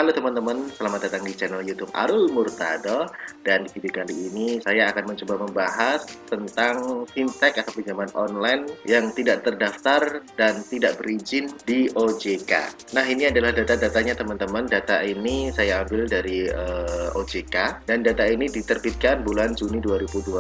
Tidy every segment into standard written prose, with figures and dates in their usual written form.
Halo teman-teman, selamat datang di channel YouTube Arul Murtado. Dan di video kali ini saya akan mencoba membahas tentang fintech atau pinjaman online yang tidak terdaftar dan tidak berizin di OJK. Nah, ini adalah data-datanya teman-teman. Data ini saya ambil dari OJK dan data ini diterbitkan bulan Juni 2020.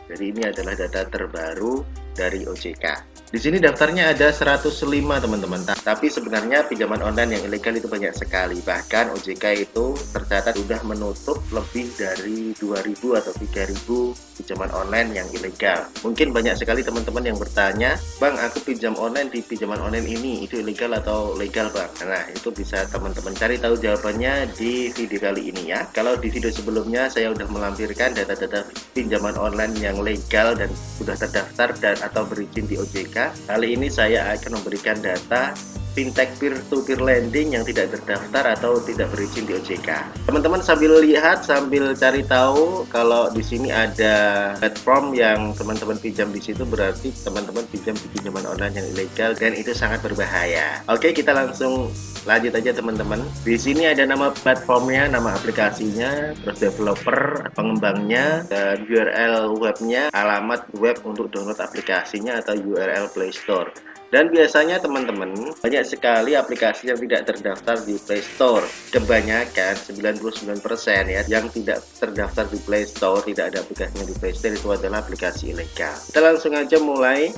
Jadi ini adalah data terbaru dari OJK. Di sini daftarnya ada 105 teman-teman. Tapi sebenarnya pinjaman online yang ilegal itu banyak sekali. Bahkan OJK itu tercatat sudah menutup lebih dari 2.000 atau 3.000 pinjaman online yang ilegal. Mungkin banyak sekali teman-teman yang bertanya, "Bang, aku pinjam online di pinjaman online ini, itu ilegal atau legal, Bang?" Nah, itu bisa teman-teman cari tahu jawabannya di video kali ini ya. Kalau di video sebelumnya saya sudah melampirkan data-data pinjaman online yang legal dan sudah terdaftar dan atau berizin di OJK. Kali ini saya akan memberikan data fintech peer-to-peer lending yang tidak terdaftar atau tidak berizin di OJK. Teman-teman sambil lihat, sambil cari tahu, kalau di sini ada platform yang teman-teman pinjam di situ, berarti teman-teman pinjam di pinjaman online yang ilegal dan itu sangat berbahaya. Oke, kita langsung lanjut aja teman-teman. Di sini ada nama platformnya, nama aplikasinya, terus developer, pengembangnya, dan URL webnya, alamat web untuk download aplikasinya atau URL Play Store. Dan biasanya teman-teman banyak sekali aplikasi yang tidak terdaftar di Play Store. Kebanyakan 99% ya yang tidak terdaftar di Play Store, tidak ada aplikasinya di Play Store, itu adalah aplikasi ilegal. Kita langsung aja mulai.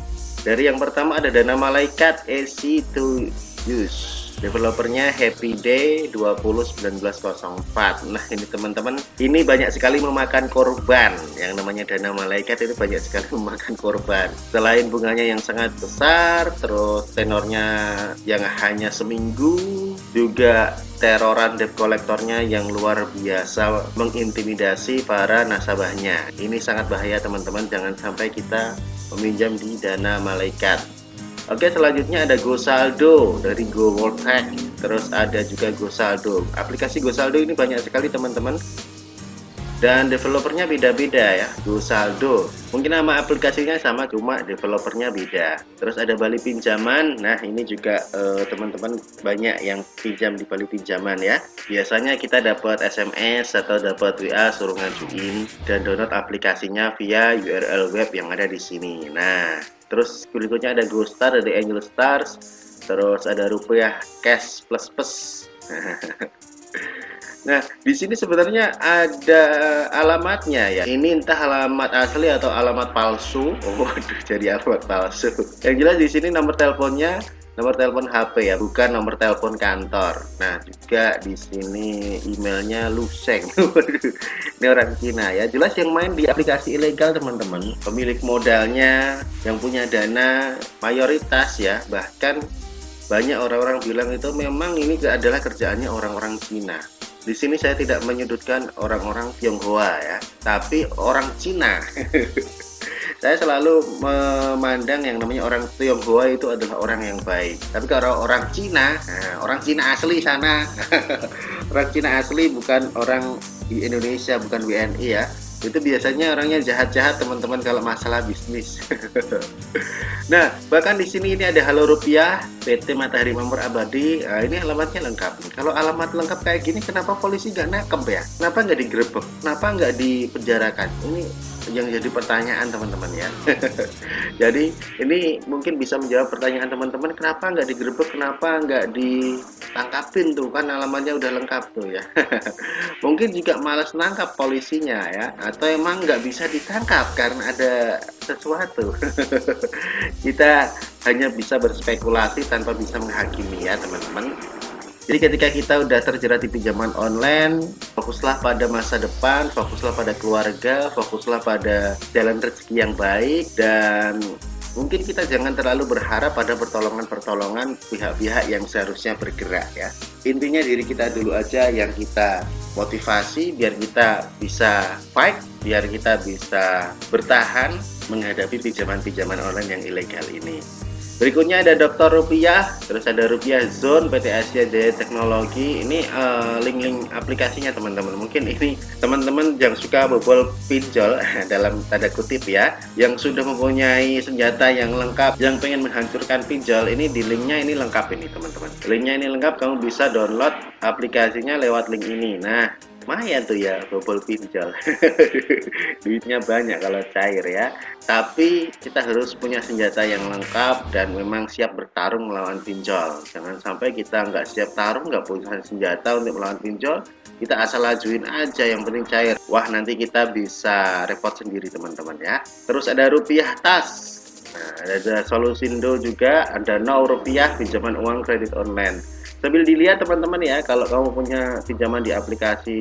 Dari yang pertama ada Dana Malaikat Easy to Use. Developernya Happy Day 201904. Nah, ini teman-teman, ini banyak sekali memakan korban. Yang namanya Dana Malaikat itu banyak sekali memakan korban. Selain bunganya yang sangat besar, terus tenornya yang hanya seminggu, juga teroran debt kolektornya yang luar biasa mengintimidasi para nasabahnya. Ini sangat bahaya teman-teman, jangan sampai kita meminjam di Dana Malaikat. Oke, selanjutnya ada GoSaldo dari GoWorldTech. Terus ada juga GoSaldo. Aplikasi GoSaldo ini banyak sekali teman-teman. Dan developernya beda-beda ya, GoSaldo. Mungkin nama aplikasinya sama, cuma developernya beda. Terus ada Bali Pinjaman. Nah, ini juga teman-teman banyak yang pinjam di Bali Pinjaman ya. Biasanya kita dapat SMS atau dapat WA suruh ngajuin dan download aplikasinya via URL web yang ada di sini. Nah, terus berikutnya ada GoStar dari Angel Stars. Terus ada Rupiah Cash Plus Plus. Nah, di sini sebenarnya ada alamatnya ya. Ini entah alamat asli atau alamat palsu. Oh, waduh, jadi alamat palsu. Yang jelas di sini nomor teleponnya, nomor telepon HP ya, bukan nomor telepon kantor. Nah, juga di sini emailnya Luseng. Waduh, ini orang Cina ya. Jelas yang main di aplikasi ilegal teman-teman. Pemilik modalnya yang punya dana mayoritas ya. Bahkan banyak orang-orang bilang itu memang ini adalah kerjaannya orang-orang Cina. Di sini saya tidak menyudutkan orang-orang Tionghoa ya, tapi orang Cina. Saya selalu memandang yang namanya orang Tionghoa itu adalah orang yang baik. Tapi kalau orang Cina, nah, orang Cina asli sana, orang Cina asli bukan orang di Indonesia, bukan WNI ya. Itu biasanya orangnya jahat-jahat teman-teman kalau masalah bisnis. Nah, bahkan di sini ini ada Halo Rupiah, PT Matahari Member Abadi. Nah, ini alamatnya lengkap. Kalau alamat lengkap kayak gini, kenapa polisi nggak nangkep ya? Kenapa nggak digerebek? Kenapa nggak dipenjarakan? Ini yang jadi pertanyaan teman-teman ya. Jadi ini mungkin bisa menjawab pertanyaan teman-teman, kenapa nggak digerebek, kenapa nggak ditangkapin tuh, kan alamatnya udah lengkap tuh ya. Mungkin juga malas nangkap polisinya ya, atau emang nggak bisa ditangkap karena ada sesuatu. Kita hanya bisa berspekulasi tanpa bisa menghakimi ya teman-teman. Jadi ketika kita udah terjerat di pinjaman online, fokuslah pada masa depan, fokuslah pada keluarga, fokuslah pada jalan rezeki yang baik, dan mungkin kita jangan terlalu berharap pada pertolongan-pertolongan pihak-pihak yang seharusnya bergerak ya. Intinya diri kita dulu aja yang kita motivasi biar kita bisa fight, biar kita bisa bertahan menghadapi pinjaman-pinjaman online yang ilegal ini. Berikutnya ada Dokter Rupiah, terus ada Rupiah Zone PT Asia Jaya Teknologi. Ini link-link aplikasinya teman-teman. Mungkin ini teman-teman yang suka bobol pinjol dalam tanda kutip ya, yang sudah mempunyai senjata yang lengkap, yang pengen menghancurkan pinjol, ini di linknya ini lengkap ini teman-teman. Linknya ini lengkap, kamu bisa download aplikasinya lewat link ini. Nah, lumayan tuh ya bobol pinjol. Duitnya banyak kalau cair ya. Tapi kita harus punya senjata yang lengkap dan memang siap bertarung melawan pinjol. Jangan sampai kita nggak siap tarung, nggak punya senjata untuk melawan pinjol, kita asal ajuin aja, yang penting cair. Wah, nanti kita bisa repot sendiri teman-teman ya. Terus ada Rupiah Tas. Nah, ada Solusindo juga, ada Now Rupiah pinjaman uang kredit online. Sambil dilihat teman-teman ya, kalau kamu punya pinjaman di aplikasi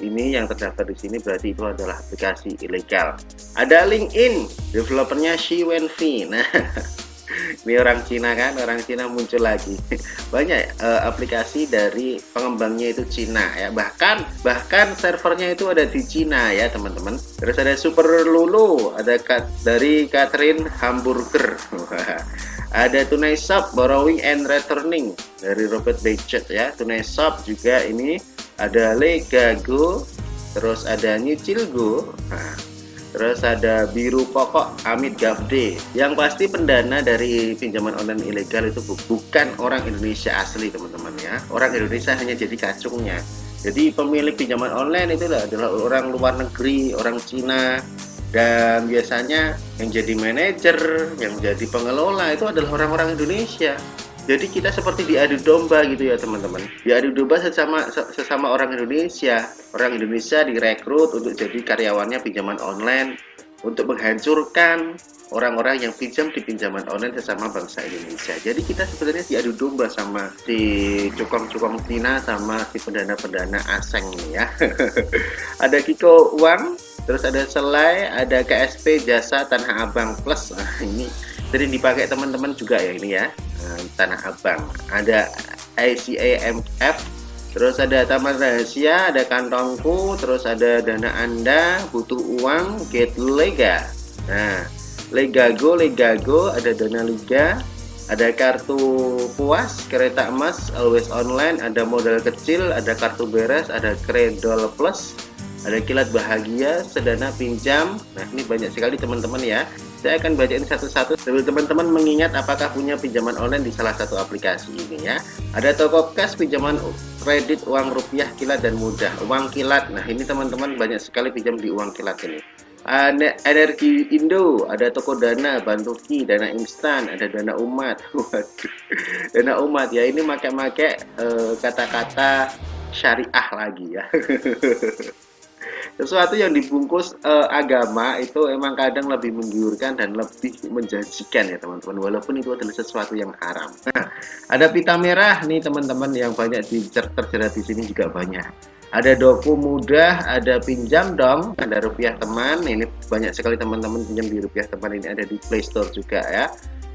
ini yang terdaftar di sini, berarti itu adalah aplikasi ilegal. Ada LinkedIn, developernya Shi Wenfei. Nah, ini orang Cina kan, orang Cina muncul lagi. Banyak aplikasi dari pengembangnya itu Cina ya, bahkan servernya itu ada di Cina ya teman-teman. Terus ada Super Lulu, ada dari Catherine Hamburger. Ada Tunai Shop Borrowing and Returning dari Robert Bechet ya. Tunai Shop juga ini ada Legago, terus ada Nyicilgo. Nah, terus ada Biru Pokok Amit Gafde. Yang pasti pendana dari pinjaman online ilegal itu bukan orang Indonesia asli teman-teman ya. Orang Indonesia hanya jadi kacungnya. Jadi pemilik pinjaman online itu adalah orang luar negeri, orang Cina. Dan biasanya yang jadi manajer, yang jadi pengelola itu adalah orang-orang Indonesia. Jadi kita seperti diadu domba gitu ya teman-teman. Diadu domba sesama orang Indonesia. Orang Indonesia direkrut untuk jadi karyawannya pinjaman online, untuk menghancurkan orang-orang yang pinjam di pinjaman online sesama bangsa Indonesia. Jadi kita sebenarnya diadu domba sama si cukong-cukong Cina sama si pendana-pendana asing ini ya. Ada Kiko Uang, terus ada Selai, ada KSP Jasa Tanah Abang Plus. Nah, ini sering dipakai teman-teman juga ya ini ya, Tanah Abang. Ada ICAMF, terus ada Taman Rahasia, ada Kantongku, terus ada Dana Anda, Butuh Uang, Get Lega. Nah, Legago, ada Dana Liga, ada Kartu Puas, Kereta Emas, Always Online, ada Modal Kecil, ada Kartu Beres, ada Kredol Plus, ada Kilat Bahagia, Sedana Pinjam. Nah, ini banyak sekali teman-teman ya. Saya akan bacain satu-satu sambil teman-teman mengingat apakah punya pinjaman online di salah satu aplikasi ini ya. Ada Toko Cash pinjaman kredit uang rupiah kilat dan mudah. Uang kilat. Nah, ini teman-teman banyak sekali pinjam di uang kilat ini. Ada Energi Indo, ada Toko Dana, Bantuki, Dana Instan, ada Dana Umat. Waduh. Dana Umat ya, ini make-make kata-kata syariah lagi ya. Sesuatu yang dibungkus agama itu emang kadang lebih menggiurkan dan lebih menjanjikan ya teman-teman, walaupun itu adalah sesuatu yang haram. Nah, ada pita merah nih teman-teman yang banyak terjerat di sini juga banyak. Ada Doku Mudah, ada Pinjam Dong, ada Rupiah Teman. Ini banyak sekali teman-teman pinjam di Rupiah Teman, ini ada di Play Store juga ya.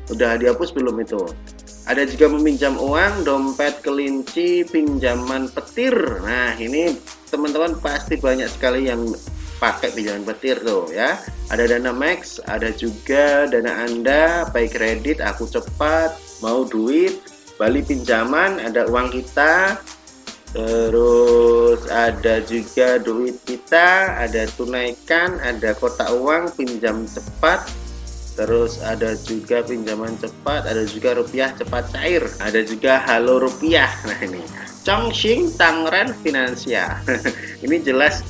Udah dihapus belum itu? Ada juga meminjam uang, dompet kelinci, pinjaman petir. Nah, ini teman-teman pasti banyak sekali yang pakai pinjaman petir tuh ya. Ada Dana Max, ada juga Dana Anda, Pay Kredit, Aku Cepat, Mau Duit, Bali Pinjaman, ada Uang Kita, terus ada juga Duit Kita, ada Tunaikan, ada Kotak Uang, Pinjam Cepat, terus ada juga pinjaman cepat, ada juga Rupiah Cepat Cair, ada juga Halo Rupiah. Nah, ini Chongqing Tangren Finansia. Ini jelas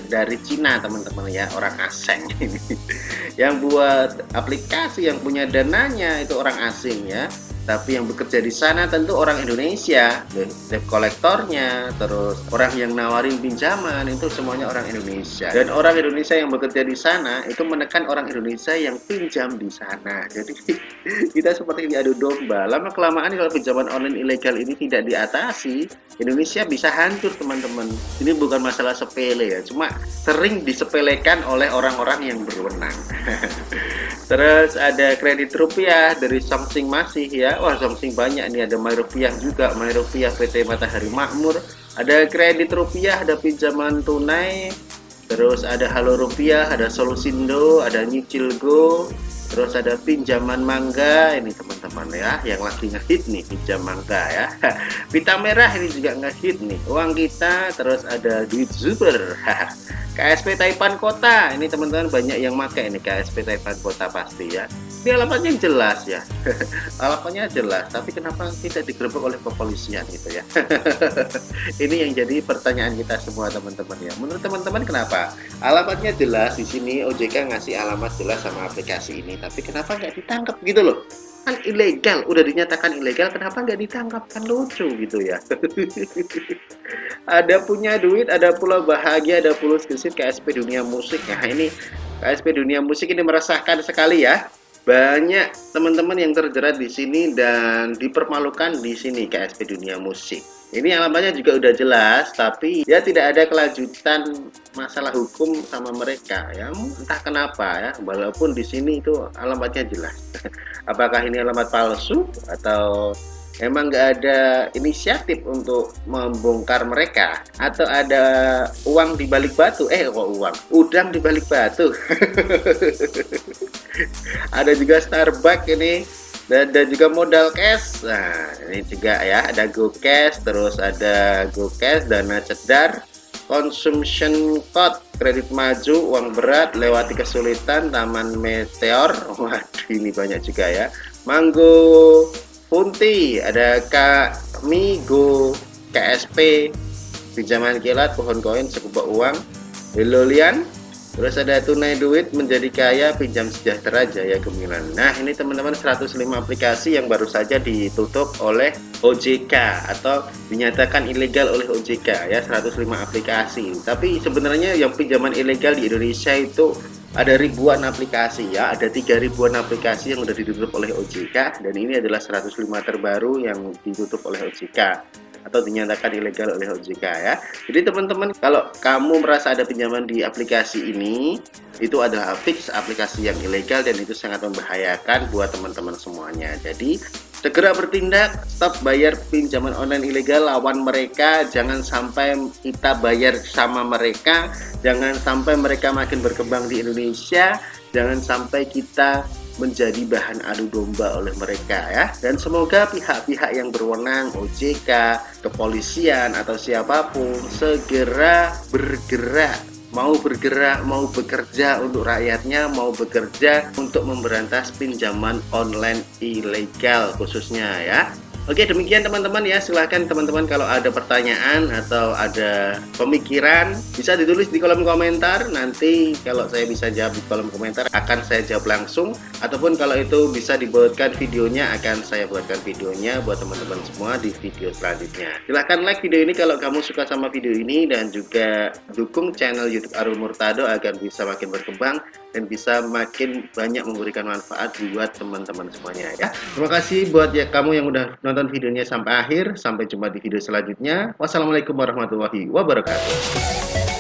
dari Cina teman-teman ya, orang asing ini. Yang buat aplikasi, yang punya dananya itu orang asing ya, tapi yang bekerja di sana tentu orang Indonesia. Debt kolektornya, terus orang yang nawarin pinjaman itu semuanya orang Indonesia. Dan orang Indonesia yang bekerja di sana itu menekan orang Indonesia yang pinjam di sana. Jadi kita seperti diadu domba. Lama kelamaan kalau pinjaman online ilegal ini tidak diatasi, Indonesia bisa hancur teman-teman. Ini bukan masalah sepele ya, cuma sering disepelekan oleh orang-orang yang berwenang. Terus ada kredit rupiah dari Chongqing masih ya. Wah, Chongqing banyak nih, ada My Rupiah juga, My Rupiah PT Matahari Makmur. Ada kredit rupiah, ada pinjaman tunai. Terus ada Halo Rupiah, ada Solusindo, ada Nyicilgo, Terus ada pinjaman mangga ini teman-teman ya, yang lagi ngehit nih pinjam mangga ya. Pita merah ini juga ngehit nih, uang kita. Terus ada duit Zuber. KSP Taipan Kota ini teman-teman banyak yang pakai ini KSP Taipan Kota pasti ya. Ini alamatnya jelas ya. Alamatnya jelas, tapi kenapa tidak digerebek oleh kepolisian gitu ya. Ini yang jadi pertanyaan kita semua teman-teman ya. Menurut teman-teman kenapa? Alamatnya jelas di sini, OJK ngasih alamat jelas sama aplikasi ini, tapi kenapa nggak ditangkap gitu loh? Kan ilegal, udah dinyatakan ilegal, kenapa nggak ditangkap? Kan lucu gitu ya. Ada punya duit, ada pula bahagia, ada pula sedikit KSP Dunia Musik. Nah ini KSP Dunia Musik ini meresahkan sekali ya. Banyak teman-teman yang terjerat di sini dan dipermalukan di sini KSP Dunia Musik. Ini alamatnya juga udah jelas, tapi ya tidak ada kelanjutan masalah hukum sama mereka ya. Entah kenapa ya, walaupun di sini itu alamatnya jelas. Apakah ini alamat palsu atau emang nggak ada inisiatif untuk membongkar mereka, atau ada uang di balik batu? Kok uang? Udang di balik batu. Ada juga Starbucks ini, dan juga modal cash. Nah ini juga ya, ada GoCash, terus ada GoCash, Dana Cedar, consumption code, kredit maju, uang berat, lewati kesulitan, Taman Meteor. Waduh ini banyak juga ya. Mango Punti, ada Kamigo, KSP, pinjaman kilat, pohon koin, sekubak uang, Helolian. Terus ada tunai duit, menjadi kaya, pinjam sejahtera, Jaya Gemilang. Nah ini teman-teman 105 aplikasi yang baru saja ditutup oleh OJK atau dinyatakan ilegal oleh OJK ya, 105 aplikasi. Tapi sebenarnya yang pinjaman ilegal di Indonesia itu ada ribuan aplikasi ya, ada 3.000-an aplikasi yang sudah ditutup oleh OJK, dan ini adalah 105 terbaru yang ditutup oleh OJK atau dinyatakan ilegal oleh OJK ya. Jadi teman-teman, kalau kamu merasa ada pinjaman di aplikasi ini, itu adalah fix aplikasi yang ilegal dan itu sangat membahayakan buat teman-teman semuanya. Jadi segera bertindak, stop bayar pinjaman online ilegal, lawan mereka, jangan sampai kita bayar sama mereka, jangan sampai mereka makin berkembang di Indonesia, jangan sampai kita menjadi bahan adu domba oleh mereka ya. Dan semoga pihak-pihak yang berwenang, OJK, kepolisian atau siapapun, segera bergerak, mau bekerja untuk rakyatnya, mau bekerja untuk memberantas pinjaman online ilegal khususnya ya. Oke, demikian teman-teman ya. Silahkan teman-teman kalau ada pertanyaan atau ada pemikiran bisa ditulis di kolom komentar. Nanti kalau saya bisa jawab di kolom komentar akan saya jawab langsung, ataupun kalau itu bisa dibuatkan videonya akan saya buatkan videonya buat teman-teman semua di video selanjutnya. Silahkan like video ini kalau kamu suka sama video ini, dan juga dukung channel YouTube Arul Murtado agar bisa makin berkembang dan bisa makin banyak memberikan manfaat buat teman-teman semuanya ya. Terima kasih buat ya kamu yang udah nonton videonya sampai akhir. Sampai jumpa di video selanjutnya. Wassalamualaikum warahmatullahi wabarakatuh.